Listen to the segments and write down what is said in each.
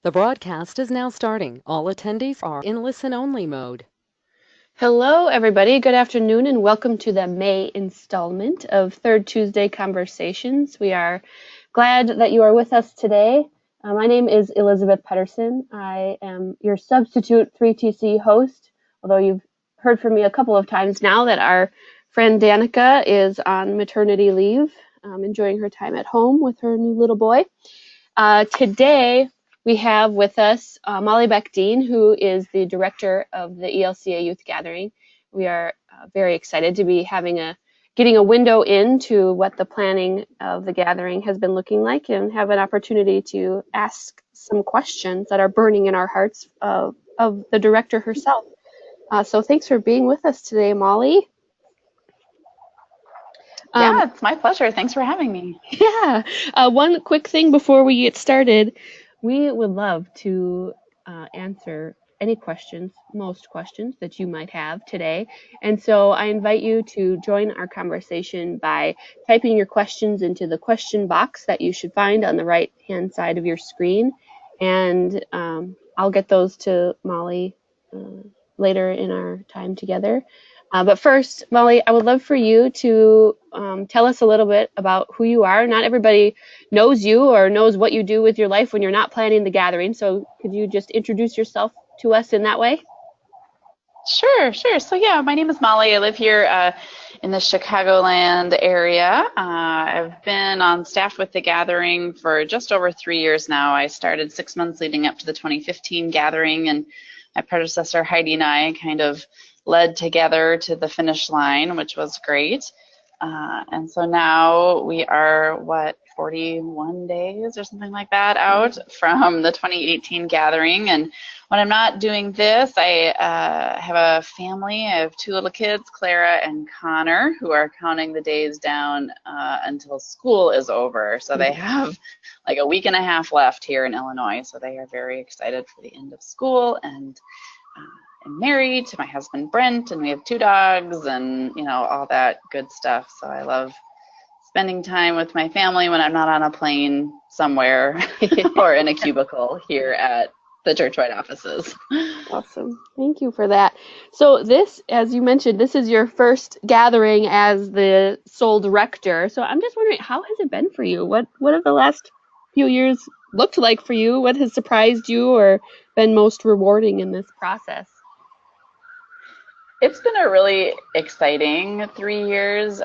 The broadcast is now starting. All attendees are in listen-only mode. Hello, everybody. Good afternoon, and welcome to the May installment of Third Tuesday Conversations. We are glad that you are with us today. My name is Elizabeth Pedersen. I am your substitute 3TC host, although you've heard from me a couple of times now that our friend Danica is on maternity leave, enjoying her time at home with her new little boy. Today, we have with us Molly Beck Dean, who is the director of the ELCA Youth Gathering. We are very excited to be getting a window into what the planning of the gathering has been looking like and have an opportunity to ask some questions that are burning in our hearts of the director herself. So thanks for being with us today, Molly. Yeah, it's my pleasure. Thanks for having me. Yeah. One quick thing before we get started. We would love to answer any questions, most questions that you might have today. And so I invite you to join our conversation by typing your questions into the question box that you should find on the right-hand side of your screen. And I'll get those to Molly later in our time together. But first, Molly, I would love for you to tell us a little bit about who you are. Not everybody knows you or knows what you do with your life when you're not planning the gathering. So could you just introduce yourself to us in that way? Sure. So yeah, my name is Molly. I live here in the Chicagoland area. I've been on staff with the gathering for just over 3 years now. I started 6 months leading up to the 2015 gathering, and my predecessor Heidi and I kind of led together to the finish line, which was great. And so now we are, 41 days or something like that out from the 2018 gathering. And when I'm not doing this, I have a family. I have 2 little kids, Clara and Connor, who are counting the days down until school is over. So they have like a week and a half left here in Illinois. So they are very excited for the end of school. And I'm married to my husband Brent, and we have 2 dogs and all that good stuff. So I love spending time with my family when I'm not on a plane somewhere or in a cubicle here at the church-wide offices. Awesome. Thank you for that. So this, as you mentioned, this is your first gathering as the sole director. So I'm just wondering, how has it been for you? What have the last few years looked like for you? What has surprised you or been most rewarding in this process? It's been a really exciting 3 years.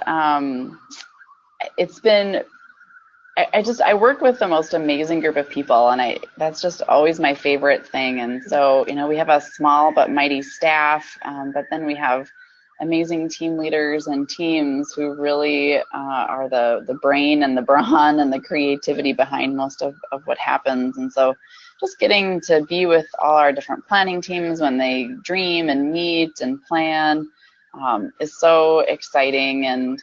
It's been, I work with the most amazing group of people, and that's just always my favorite thing. And so, we have a small but mighty staff, but then we have amazing team leaders and teams who really are the brain and the brawn and the creativity behind most of what happens. And so just getting to be with all our different planning teams when they dream and meet and plan is so exciting. And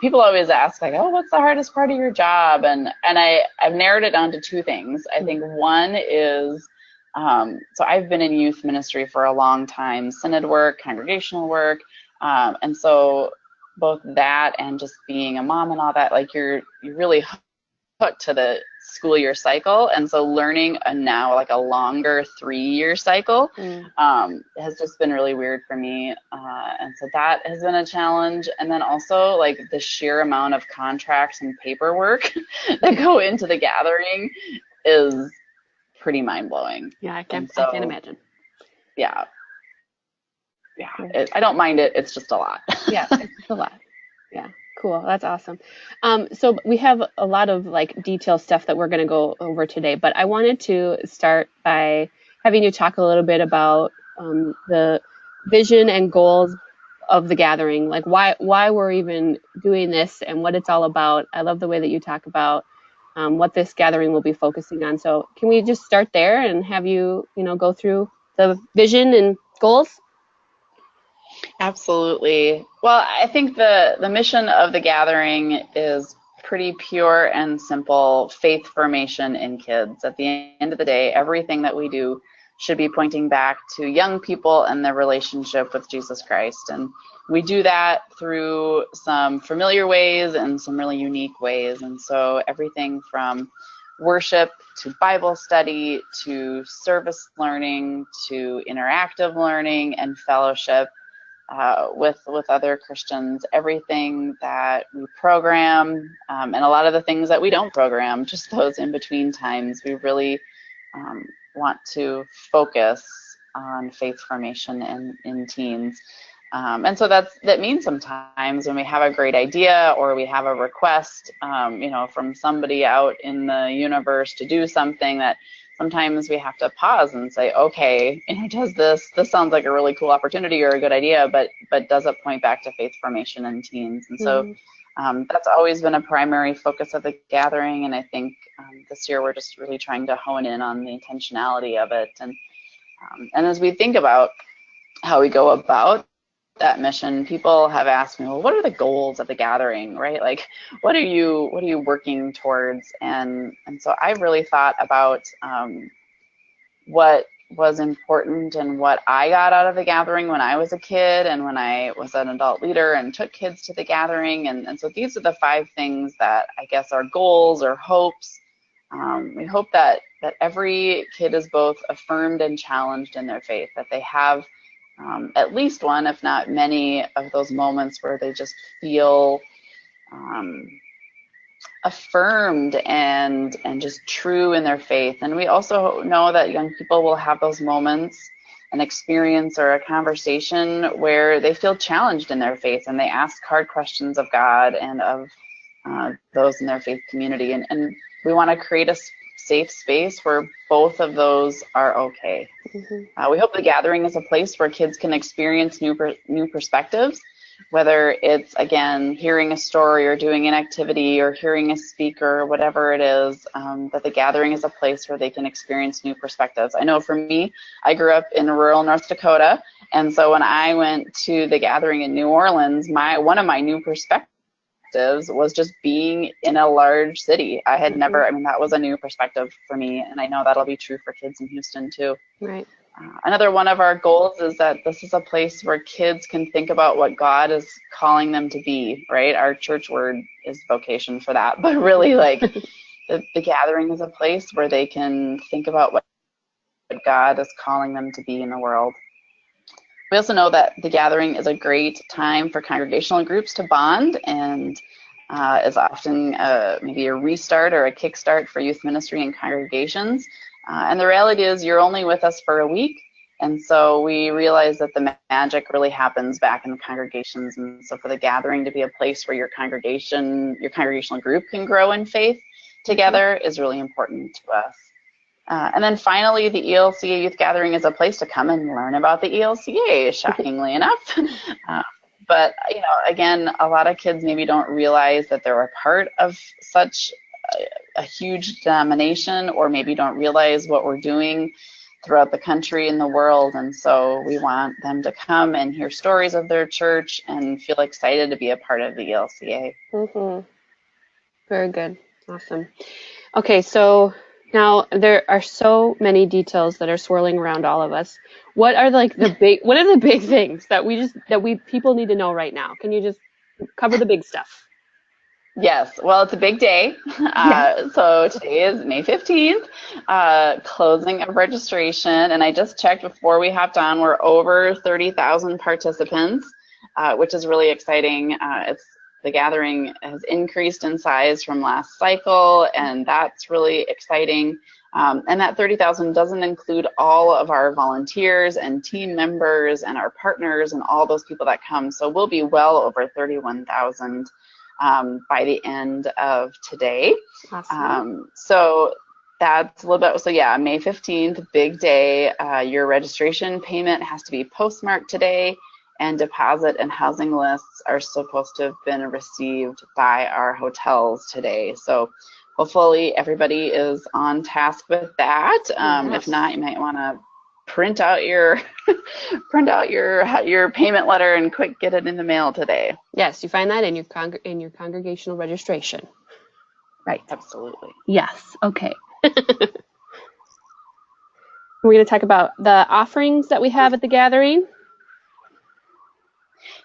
people always ask, like, oh, what's the hardest part of your job? And I've narrowed it down to 2 things. I think one is, so I've been in youth ministry for a long time, synod work, congregational work, and so both that and just being a mom and all that, like you're really hooked to the school year cycle. And so learning now like a longer 3-year cycle has just been really weird for me. And so that has been a challenge. And then also like the sheer amount of contracts and paperwork that go into the gathering is pretty mind-blowing. Yeah, I can imagine. Yeah. I don't mind it. It's just a lot. Yeah, it's a lot. Yeah. Cool. That's awesome. So we have a lot of like detailed stuff that we're going to go over today, but I wanted to start by having you talk a little bit about the vision and goals of the gathering, like why we're even doing this and what it's all about. I love the way that you talk about what this gathering will be focusing on. So can we just start there and have you, go through the vision and goals? Absolutely. Well, I think the mission of the gathering is pretty pure and simple: faith formation in kids. At the end of the day, everything that we do should be pointing back to young people and their relationship with Jesus Christ. And we do that through some familiar ways and some really unique ways. And so everything from worship to Bible study to service learning to interactive learning and fellowship with other Christians, everything that we program, and a lot of the things that we don't program, just those in between times. We really want to focus on faith formation in teens. And so that means sometimes when we have a great idea or we have a request, from somebody out in the universe to do something, that sometimes we have to pause and say, okay, does this sounds like a really cool opportunity or a good idea, but does it point back to faith formation in teens? And so that's always been a primary focus of the gathering. And I think this year we're just really trying to hone in on the intentionality of it. And as we think about how we go about that mission, people have asked me, well, what are the goals of the gathering, right? Like, what are you working towards? And so I really thought about what was important and what I got out of the gathering when I was a kid and when I was an adult leader and took kids to the gathering. And so these are the 5 things that I guess are goals or hopes. We hope that every kid is both affirmed and challenged in their faith, that they have at least one, if not many, of those moments where they just feel affirmed and just true in their faith. And we also know that young people will have those moments, an experience or a conversation where they feel challenged in their faith and they ask hard questions of God and of those in their faith community. And we want to create a safe space where both of those are okay. We hope the gathering is a place where kids can experience new perspectives, whether it's, again, hearing a story or doing an activity or hearing a speaker, whatever it is, that the gathering is a place where they can experience new perspectives. I know for me, I grew up in rural North Dakota, and so when I went to the gathering in New Orleans, one of my new perspectives was just being in a large city. I had never, that was a new perspective for me, and I know that'll be true for kids in Houston too. Right. Another one of our goals is that this is a place where kids can think about what God is calling them to be, right? Our church word is vocation for that, but really, like, the gathering is a place where they can think about what God is calling them to be in the world. We also know that the gathering is a great time for congregational groups to bond and is often maybe a restart or a kickstart for youth ministry and congregations. And the reality is you're only with us for a week. And so we realize that the magic really happens back in the congregations. And so for the gathering to be a place where your congregational group can grow in faith together is really important to us. And then finally, the ELCA Youth Gathering is a place to come and learn about the ELCA, shockingly enough. But, again, a lot of kids maybe don't realize that they're a part of such a huge denomination, or maybe don't realize what we're doing throughout the country and the world. And so we want them to come and hear stories of their church and feel excited to be a part of the ELCA. Very good. Awesome. Okay, so now there are so many details that are swirling around all of us. What are what are the big things that people need to know right now? Can you just cover the big stuff? Yes, well, it's a big day. So today is May 15th, closing of registration. And I just checked before we hopped on, we're over 30,000 participants, which is really exciting. The gathering has increased in size from last cycle, and that's really exciting. And that 30,000 doesn't include all of our volunteers and team members and our partners and all those people that come. So we'll be well over 31,000 by the end of today. Awesome. So that's a little bit, so yeah, May 15th, big day. Your registration payment has to be postmarked today, and deposit and housing lists are supposed to have been received by our hotels today. So hopefully everybody is on task with that. If not, you might want to print out your payment letter and quick get it in the mail today. Yes, you find that in your congregational registration. Right. Absolutely. Yes. Okay. We're going to talk about the offerings that we have at the gathering.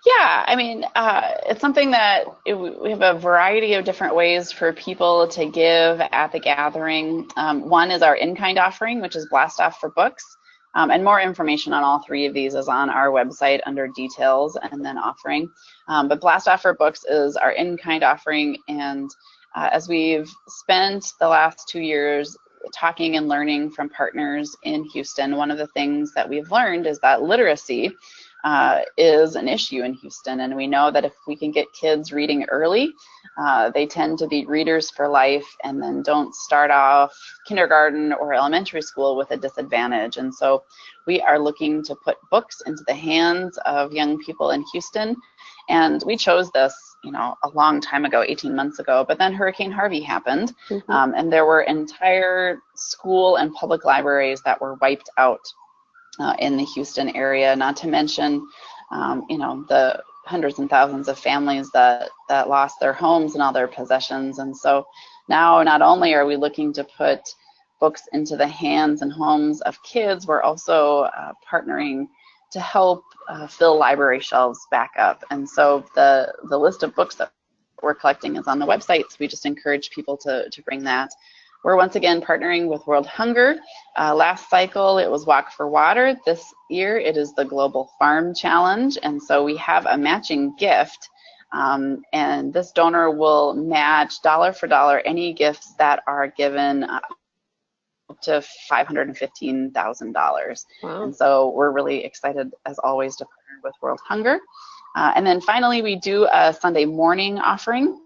Yeah, I mean, it's something that we have a variety of different ways for people to give at the gathering. One is our in-kind offering, which is Blast Off for Books. And more information on all three of these is on our website under details and then offering. But Blast Off for Books is our in-kind offering. And as we've spent the last 2 years talking and learning from partners in Houston, one of the things that we've learned is that literacy is an issue in Houston, and we know that if we can get kids reading early, they tend to be readers for life and then don't start off kindergarten or elementary school with a disadvantage. And so we are looking to put books into the hands of young people in Houston, and we chose this, you know, a long time ago, 18 months ago, but then Hurricane Harvey happened, and there were entire school and public libraries that were wiped out in the Houston area, not to mention, you know, the hundreds and thousands of families that lost their homes and all their possessions. And so now not only are we looking to put books into the hands and homes of kids, we're also partnering to help fill library shelves back up. And so the list of books that we're collecting is on the website, so we just encourage people to bring that. We're once again partnering with World Hunger. Last cycle, it was Walk for Water. This year, it is the Global Farm Challenge. And so we have a matching gift. And this donor will match dollar for dollar any gifts that are given up to $515,000. Wow. And so we're really excited, as always, to partner with World Hunger. And then finally, we do a Sunday morning offering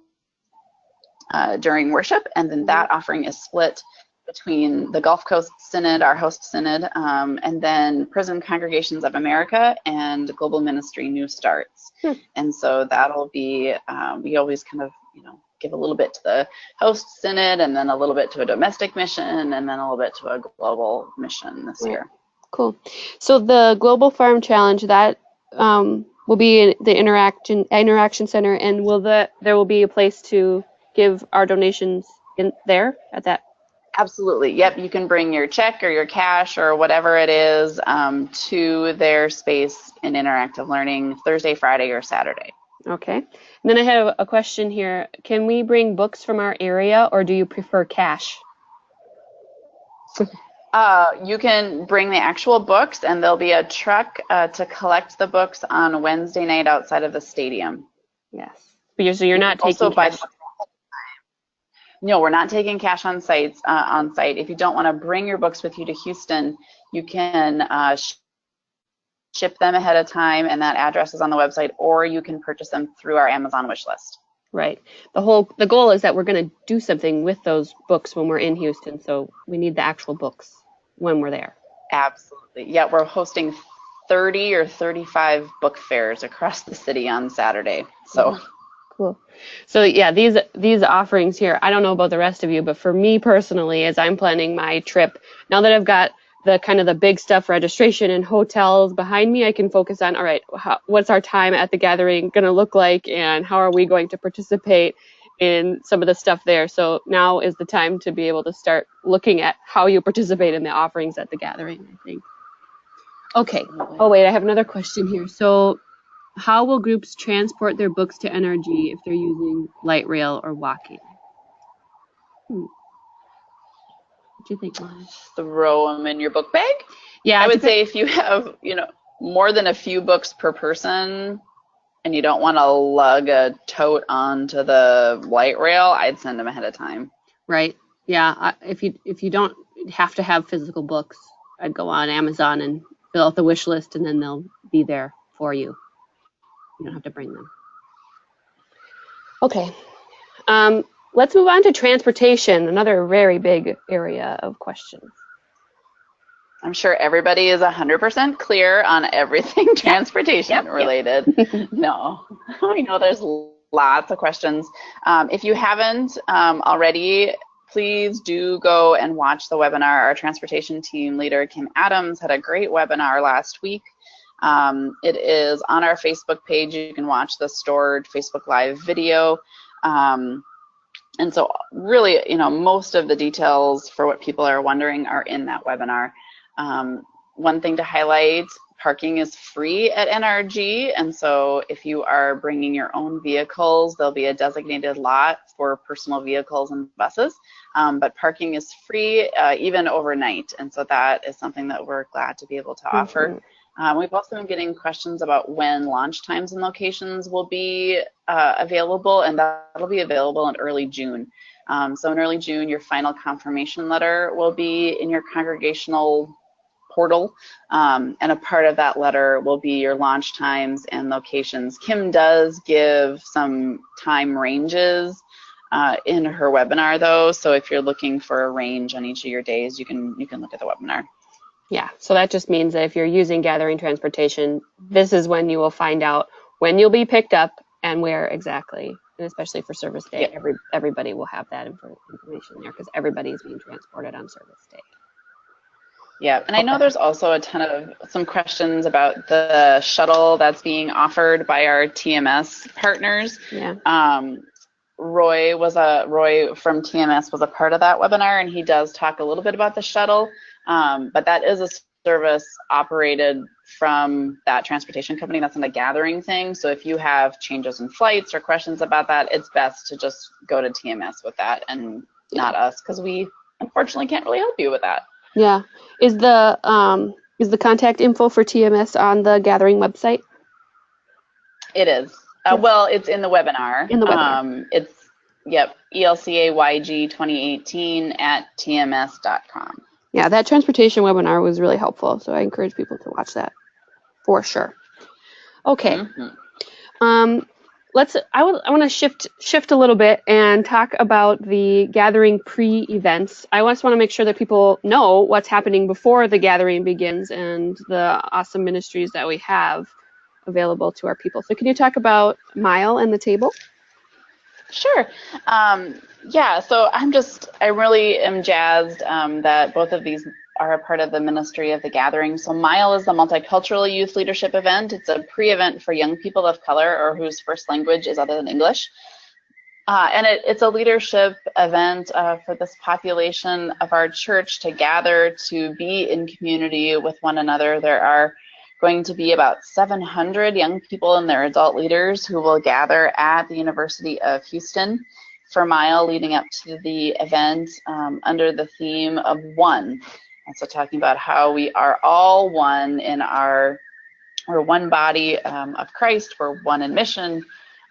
during worship, and then that offering is split between the Gulf Coast Synod, our host synod, and then Prison Congregations of America and Global Ministry New Starts. And so that'll be, we always kind of, you know, give a little bit to the host synod, and then a little bit to a domestic mission, and then a little bit to a global mission this year. Cool. So the Global Farm Challenge, that will be in the Interaction Center, and there will be a place to give our donations in there at that? Absolutely. Yep. You can bring your check or your cash or whatever it is to their space in interactive learning Thursday, Friday, or Saturday. Okay. And then I have a question here. Can we bring books from our area, or do you prefer cash? You can bring the actual books, and there'll be a truck to collect the books on Wednesday night outside of the stadium. Yes. So you're not taking cash? No, we're not taking cash on site. If you don't want to bring your books with you to Houston, you can ship them ahead of time, and that address is on the website, or you can purchase them through our Amazon wish list. Right. The goal is that we're going to do something with those books when we're in Houston, so we need the actual books when we're there. Absolutely. Yeah, we're hosting 30 or 35 book fairs across the city on Saturday. So. Cool. So yeah, these offerings here, I don't know about the rest of you, but for me personally, as I'm planning my trip, now that I've got the kind of the big stuff, registration and hotels behind me, I can focus on, all right, what's our time at the gathering going to look like, and how are we going to participate in some of the stuff there. So now is the time to be able to start looking at how you participate in the offerings at the gathering, I think. Okay. Oh wait, I have another question here. So how will groups transport their books to NRG if they're using light rail or walking? What do you think, Molly? Throw them in your book bag? Yeah, I would say if you have, you know, more than a few books per person and you don't want to lug a tote onto the light rail, I'd send them ahead of time. Right. Yeah. If you don't have to have physical books, I'd go on Amazon and fill out the wish list, and then they'll be there for you. You don't have to bring them. Okay. Let's move on to transportation, another very big area of questions. I'm sure everybody is 100% clear on everything transportation related. No, I know there's lots of questions. If you haven't already, please do go and watch the webinar. Our transportation team leader, Kim Adams, had a great webinar last week. It is on our Facebook page. You can watch the stored Facebook Live video. And so really, you know, most of the details for what people are wondering are in that webinar. One thing to highlight, Parking is free at NRG, and so if you are bringing your own vehicles, there'll be a designated lot for personal vehicles and buses, but parking is free even overnight, and so that is something that we're glad to be able to offer. We've also been getting questions about when launch times and locations will be available, and that'll be available in early June. So in early June, your final confirmation letter will be in your congregational portal, and a part of that letter will be your launch times and locations. Kim does give some time ranges in her webinar, though, so if you're looking for a range on each of your days, you can look at the webinar. Yeah, so that just means that if you're using gathering transportation, this is when you will find out when you'll be picked up and where exactly. And especially for service day, Yep. everybody will have that information there because everybody is being transported on service day. Yeah, and I know there's also a ton of some questions about the shuttle that's being offered by our TMS partners. Yeah. Roy from TMS was a part of that webinar, and he does talk a little bit about the shuttle, but that is a service operated from that transportation company. That's not a gathering thing. So if you have changes in flights or questions about that, it's best to just go to TMS with that and not us, because we unfortunately can't really help you with that. Yeah. Is the contact info for TMS on the gathering website? It is. Well, it's in the webinar. In the webinar. It's, yep, ELCA 2018 at tms.com. Yeah, that transportation webinar was really helpful, so I encourage people to watch that for sure. Okay. I want to shift a little bit and talk about the gathering pre-events. I just want to make sure that people know what's happening before the gathering begins and the awesome ministries that we have available to our people. So can you talk about Mile and the table? Sure. Yeah, so I really am jazzed that both of these are a part of the ministry of the gathering. So Mile is the multicultural youth leadership event. It's a pre-event for young people of color or whose first language is other than English. And it's a leadership event for this population of our church to gather, to be in community with one another. There are going to be about 700 young people and their adult leaders who will gather at the University of Houston for Mile leading up to the event under the theme of one. And so talking about how we are all one we're one body of Christ, we're one in mission,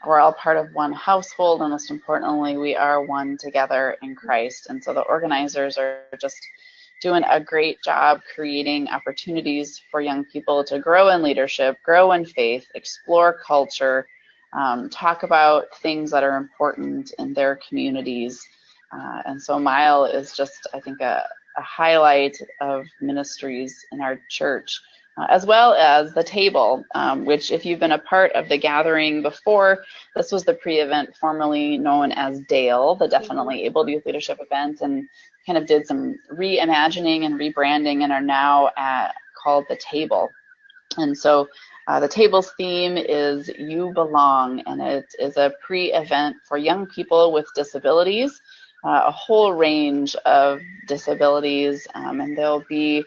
we're all part of one household, and most importantly, we are one together in Christ. And so the organizers are just doing a great job creating opportunities for young people to grow in leadership, grow in faith, explore culture, talk about things that are important in their communities. And so Mile is just, I think, a highlight of ministries in our church, as well as the table, which if you've been a part of the gathering before, this was the pre-event formerly known as DALE, the Definitely Able Youth Leadership event, and kind of did some reimagining and rebranding and are now called the table. And so the table's theme is You Belong, and it is a pre-event for young people with disabilities, a whole range of disabilities, and there'll be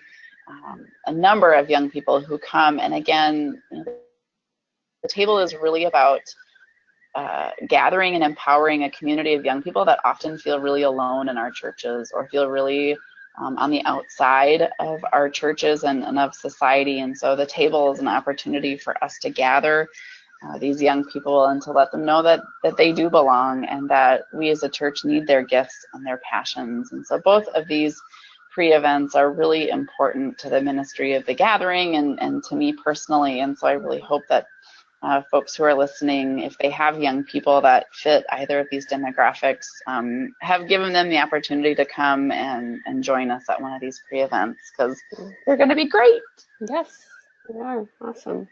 a number of young people who come. And again, the table is really about gathering and empowering a community of young people that often feel really alone in our churches or feel really on the outside of our churches and of society. And so the table is an opportunity for us to gather these young people and to let them know that they do belong and that we as a church need their gifts and their passions. And so both of these pre-events are really important to the ministry of the gathering and to me personally. And so I really hope that folks who are listening, if they have young people that fit either of these demographics, have given them the opportunity to come and join us at one of these pre-events, because they're going to be great. Yes, they are. Awesome.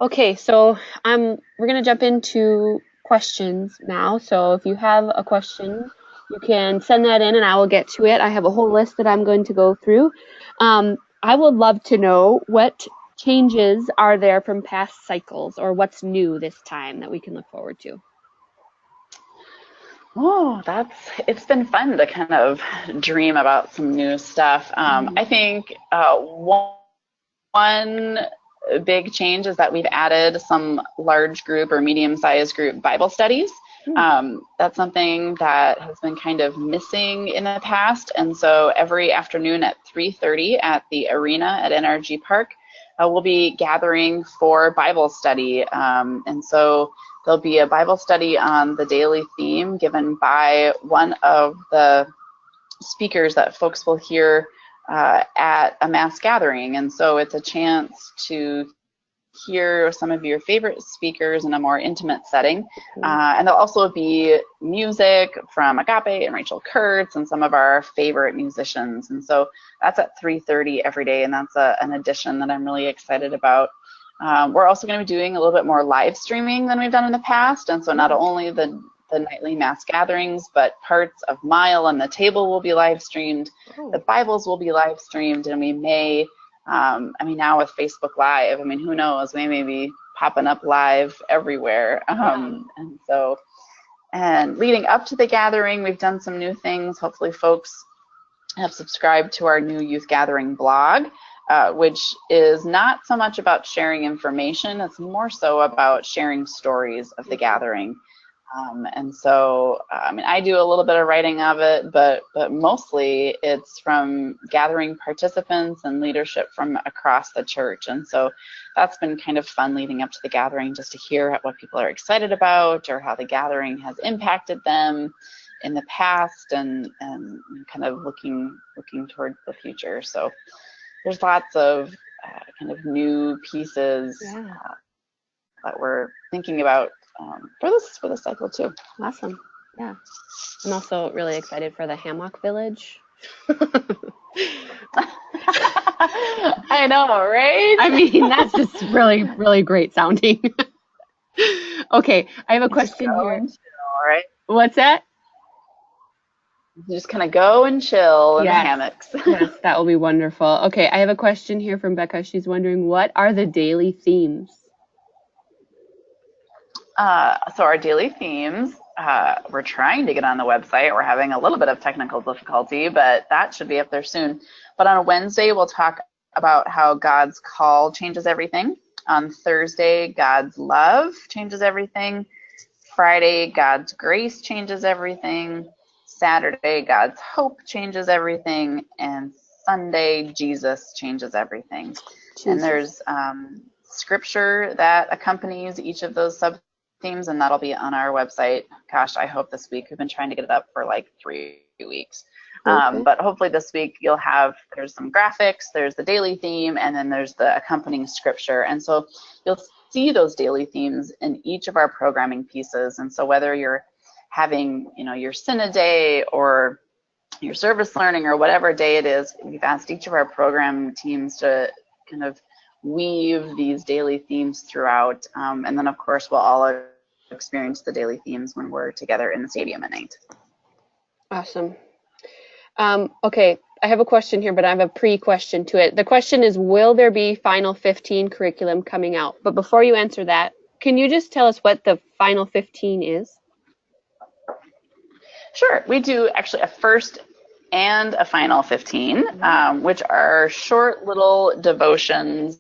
Okay, so we're going to jump into questions now. So if you have a question, you can send that in and I will get to it. I have a whole list that I'm going to go through. I would love to know what changes are there from past cycles, or what's new this time that we can look forward to? Oh, it's been fun to kind of dream about some new stuff. I think one one big change is that we've added some large group or medium-sized group Bible studies. That's something that has been kind of missing in the past, and so every afternoon at 3:30 at the arena at NRG Park, we'll be gathering for Bible study, and so there'll be a Bible study on the daily theme given by one of the speakers that folks will hear at a mass gathering, and so it's a chance to hear some of your favorite speakers in a more intimate setting. And there'll also be music from Agape and Rachel Kurtz and some of our favorite musicians. And so that's at 3:30 every day, and that's an addition that I'm really excited about. We're also going to be doing a little bit more live streaming than we've done in the past. And so not only the nightly mass gatherings, but parts of Mile and the Table will be live streamed. The Bibles will be live streamed, and we may, now with Facebook Live, who knows, we may be popping up live everywhere. And leading up to the gathering, we've done some new things. Hopefully folks have subscribed to our new Youth Gathering blog, which is not so much about sharing information, it's more so about sharing stories of the gathering. I do a little bit of writing of it, but mostly it's from gathering participants and leadership from across the church. And so that's been kind of fun leading up to the gathering, just to hear what people are excited about or how the gathering has impacted them in the past, and kind of looking toward the future. So there's lots of kind of new pieces that we're thinking about for this cycle too. Awesome. Yeah. I'm also really excited for the Hammock Village. I know, right? That's just really, really great sounding. Okay, I have a question here. All right. What's that? You just kind of go and chill in the hammocks. Yes, that will be wonderful. Okay, I have a question here from Becca. She's wondering, what are the daily themes? So our daily themes, we're trying to get on the website. We're having a little bit of technical difficulty, but that should be up there soon. But on a Wednesday, we'll talk about how God's call changes everything. On Thursday, God's love changes everything. Friday, God's grace changes everything. Saturday, God's hope changes everything. And Sunday, Jesus changes everything. Jesus. And there's scripture that accompanies each of those sub-themes, and that'll be on our website. Gosh, I hope this week. We've been trying to get it up for like 3 weeks. But hopefully this week there's some graphics, there's the daily theme, and then there's the accompanying scripture. And so you'll see those daily themes in each of our programming pieces. And so whether you're having, your Synod Day or your service learning or whatever day it is, we've asked each of our program teams to kind of weave these daily themes throughout. And then of course we'll all experience the daily themes when we're together in the stadium at night. Awesome. Okay, I have a question here, but I have a pre-question to it. The question is, will there be Final 15 curriculum coming out? But before you answer that, can you just tell us what the Final 15 is? Sure, we do actually a first and a Final 15, which are short little devotions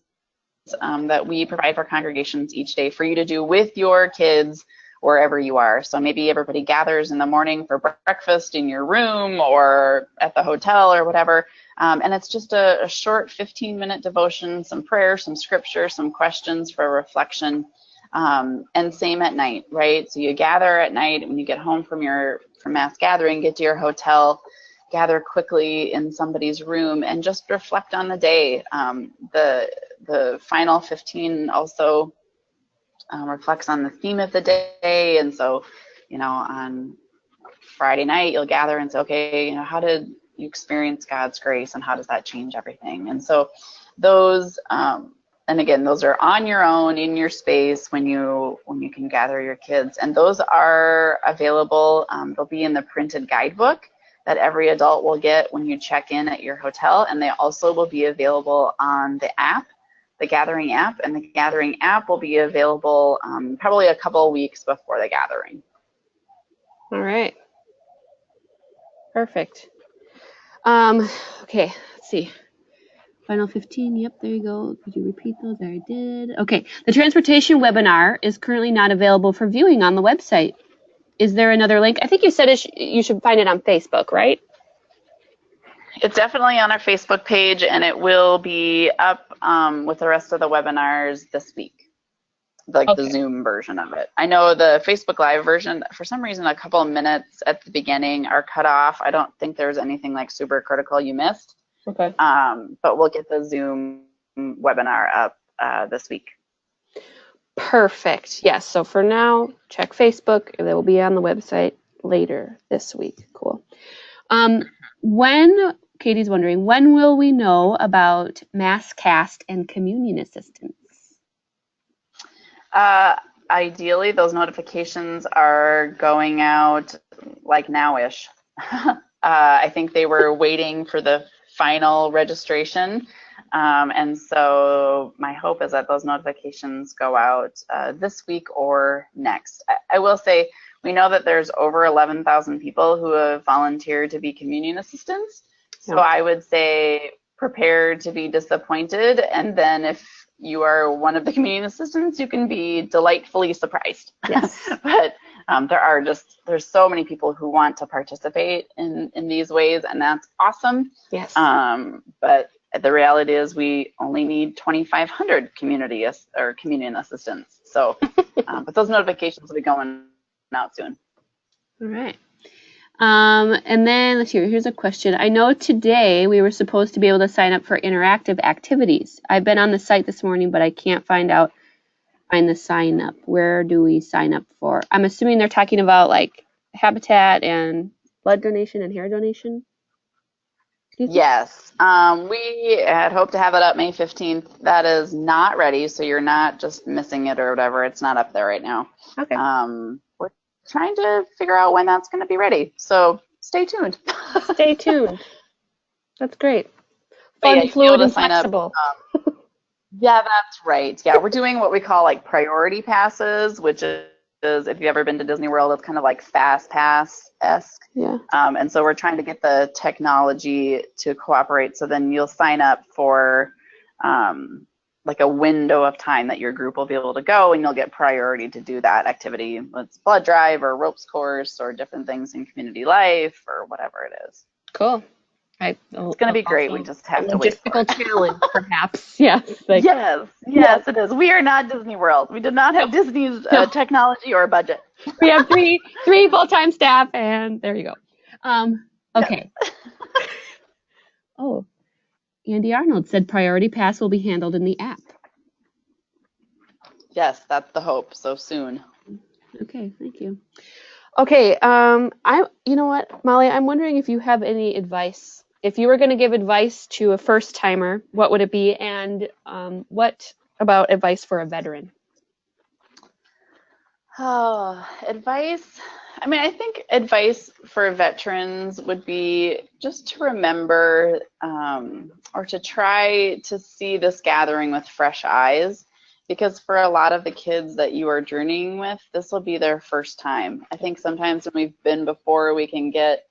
that we provide for congregations each day for you to do with your kids wherever you are. So maybe everybody gathers in the morning for breakfast in your room or at the hotel or whatever. And it's just a short 15-minute devotion, some prayer, some scripture, some questions for reflection. And same at night, right? So you gather at night when you get home from mass gathering, get to your hotel, gather quickly in somebody's room and just reflect on the day. The Final 15 also reflects on the theme of the day. And so, on Friday night, you'll gather and say, okay, how did you experience God's grace and how does that change everything? And so those, and again, those are on your own in your space when you can gather your kids. And those are available. They'll be in the printed guidebook that every adult will get when you check in at your hotel. And they also will be available on the app, the Gathering app, and the Gathering app will be available probably a couple of weeks before the gathering. All right. Perfect. Okay, let's see. Final 15, yep, there you go. Could you repeat those? I did. Okay, the transportation webinar is currently not available for viewing on the website. Is there another link? I think you said you should find it on Facebook, right? It's definitely on our Facebook page, and it will be up with the rest of the webinars this week, like the Zoom version of it. I know the Facebook Live version, for some reason, a couple of minutes at the beginning are cut off. I don't think there's anything like super critical you missed. Okay. But we'll get the Zoom webinar up this week. Perfect. Yes. So for now, check Facebook. It will be on the website later this week. Cool. When Katie's wondering, when will we know about mass cast and communion assistance? Ideally, those notifications are going out like now-ish. I think they were waiting for the final registration. And so my hope is that those notifications go out this week or next. I will say, we know that there's over 11,000 people who have volunteered to be communion assistants. So I would say prepare to be disappointed. And then if you are one of the communion assistants, you can be delightfully surprised. Yes. But there's so many people who want to participate in these ways, and that's awesome. Yes. But the reality is we only need 2,500 communion assistants. So, but those notifications will be going out soon. All right. And then let's see, here's a question. I know today we were supposed to be able to sign up for interactive activities. I've been on the site this morning, but I can't find the sign up. Where do we sign up for? I'm assuming they're talking about like habitat and blood donation and hair donation. Yes, we had hoped to have it up May 15th. That is not ready, so you're not just missing it or whatever. It's not up there right now. Okay. We're trying to figure out when that's going to be ready, so stay tuned. Stay tuned. That's great. Fun, Fun, fluid, and flexible. Yeah, that's right. Yeah, we're doing what we call like priority passes, which is if you've ever been to Disney World, it's kind of like Fast Pass-esque. Yeah. And so we're trying to get the technology to cooperate. So then you'll sign up for like a window of time that your group will be able to go, and you'll get priority to do that activity. It's blood drive or ropes course or different things in community life or whatever it is. Cool. It's going to be great. We just have to wait for it. Challenge, perhaps. Yes. Yes, it is. We are not Disney World. We did not have Disney's technology or budget. We have three full-time staff, and there you go. Okay. Oh, Andy Arnold said priority pass will be handled in the app. Yes, that's the hope. So soon. Okay, thank you. Okay, you know what, Molly, I'm wondering if you have any advice. If you were going to give advice to a first-timer, what would it be? And what about advice for a veteran? Oh, advice. I mean, I think advice for veterans would be just to remember or to try to see this gathering with fresh eyes, because for a lot of the kids that you are journeying with, this will be their first time. I think sometimes when we've been before, we can get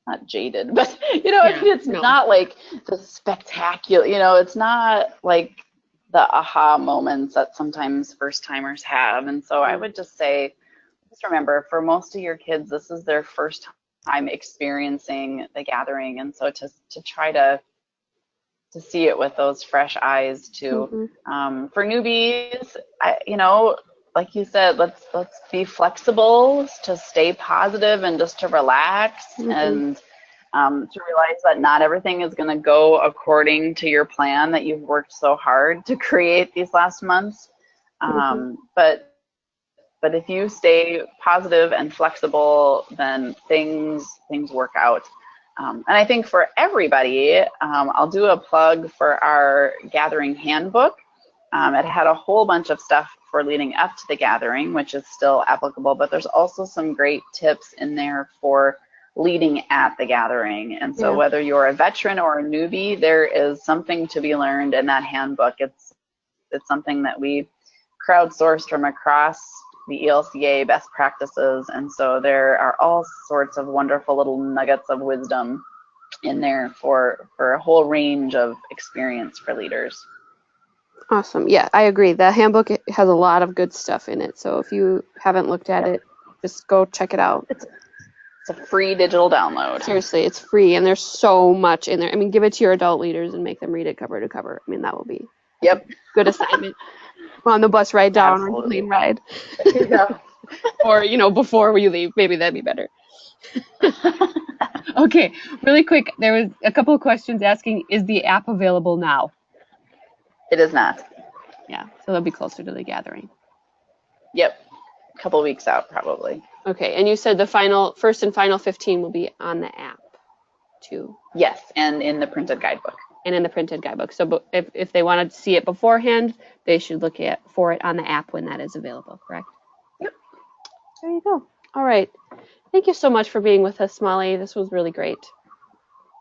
not jaded, but it's not like the spectacular, it's not like the aha moments that sometimes first timers have. And so I would just say, just remember, for most of your kids, this is their first time experiencing the gathering. And so to try to see it with those fresh eyes too. Mm-hmm. For newbies, like you said, let's be flexible, to stay positive and just to relax. Mm-hmm. And to realize that not everything is going to go according to your plan that you've worked so hard to create these last months. Mm-hmm. But if you stay positive and flexible, then things work out. And I think for everybody, I'll do a plug for our gathering handbook. It had a whole bunch of stuff for leading up to the gathering, which is still applicable, but there's also some great tips in there for leading at the gathering. And so whether you're a veteran or a newbie, there is something to be learned in that handbook. It's something that we crowdsourced from across the ELCA best practices, and so there are all sorts of wonderful little nuggets of wisdom in there for a whole range of experience for leaders. Awesome. Yeah, I agree. The handbook has a lot of good stuff in it. So if you haven't looked at it, just go check it out. It's a free digital download. Seriously, it's free, and there's so much in there. I mean, give it to your adult leaders and make them read it cover to cover. I mean, that will be Yep. good assignment on the bus ride down or the plane ride. Yeah. Or, before you leave. Maybe that'd be better. Okay, really quick. There was a couple of questions asking, is the app available now? It is not. Yeah, so they'll be closer to the gathering. Yep. A couple weeks out, probably. Okay, and you said the first and final 15 will be on the app too. Yes, and in the printed guidebook. And in the printed guidebook. So if they wanted to see it beforehand, they should look for it on the app when that is available, correct? Yep. There you go. All right. Thank you so much for being with us, Molly. This was really great.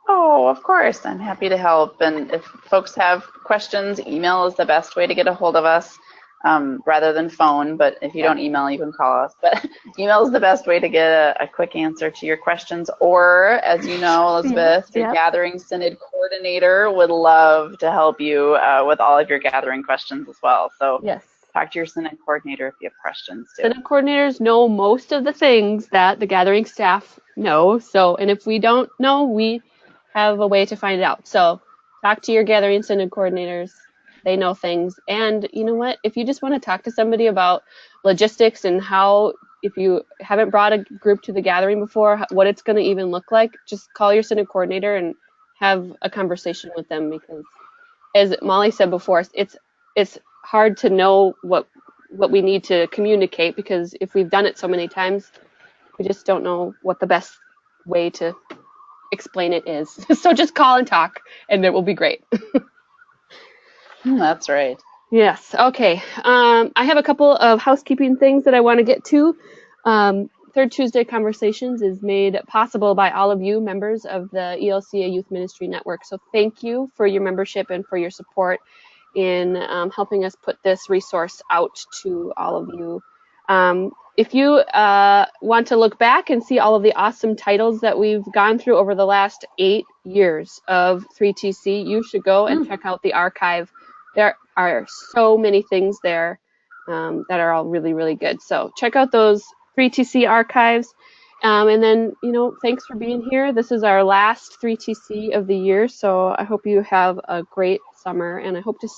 Oh, of course. I'm happy to help. And if folks have questions, email is the best way to get a hold of us, rather than phone. But if you don't email, you can call us. But email is the best way to get a quick answer to your questions. Or, as you know, Elizabeth, your Gathering Synod coordinator would love to help you with all of your gathering questions as well. So yes, talk to your Synod coordinator if you have questions too. Synod coordinators know most of the things that the gathering staff know. And if we don't know, we have a way to find out. So talk to your gathering Synod coordinators. They know things. And you know what? If you just want to talk to somebody about logistics and how, if you haven't brought a group to the gathering before, what it's going to even look like, just call your Synod coordinator and have a conversation with them, because as Molly said before, it's hard to know what we need to communicate, because if we've done it so many times, we just don't know what the best way to explain it is. So just call and talk, and it will be great. That's right. Yes. Okay. I have a couple of housekeeping things that I want to get to. Third Tuesday Conversations is made possible by all of you members of the ELCA Youth Ministry Network. So thank you for your membership and for your support in helping us put this resource out to all of you. If you want to look back and see all of the awesome titles that we've gone through over the last 8 years of 3TC, you should go and check out the archive. There are so many things there that are all really, really good. So check out those 3TC archives. And then, thanks for being here. This is our last 3TC of the year, so I hope you have a great summer, and I hope to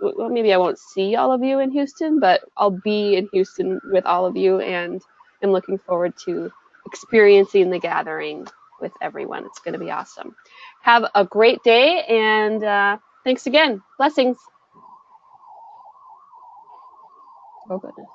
well, maybe I won't see all of you in Houston, but I'll be in Houston with all of you, and I'm looking forward to experiencing the gathering with everyone. It's going to be awesome. Have a great day, and thanks again. Blessings. Oh, goodness.